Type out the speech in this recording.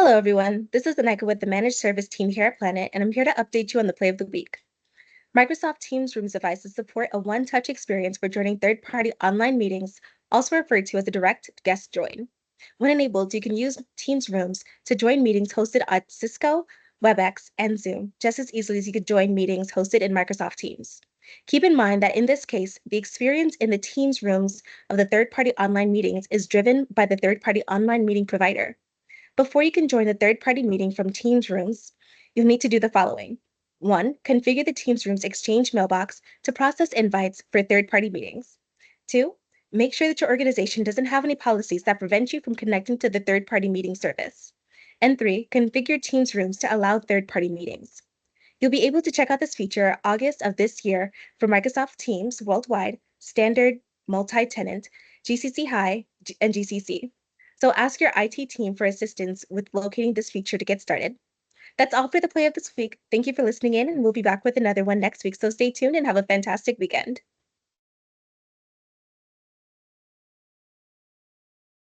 Hello, everyone. This is Anika with the Managed Service team here at Planet, and I'm here to update you on the play of the week. Microsoft Teams Rooms devices support a one-touch experience for joining third-party online meetings, also referred to as a direct guest join. When enabled, you can use Teams Rooms to join meetings hosted at Cisco, Webex, and Zoom, just as easily as you could join meetings hosted in Microsoft Teams. Keep in mind that in this case, the experience in the Teams Rooms of the third-party online meetings is driven by the third-party online meeting provider. Before you can join the third-party meeting from Teams Rooms, you'll need to do the following. 1. Configure the Teams Rooms Exchange mailbox to process invites for third-party meetings. 2. Make sure that your organization doesn't have any policies that prevent you from connecting to the third-party meeting service. And 3. Configure Teams Rooms to allow third-party meetings. You'll be able to check out this feature August of this year for Microsoft Teams worldwide, standard, multi-tenant, GCC High, and GCC. So ask your IT team for assistance with locating this feature to get started. That's all for the play of this week. Thank you for listening in, and we'll be back with another one next week. So stay tuned and have a fantastic weekend.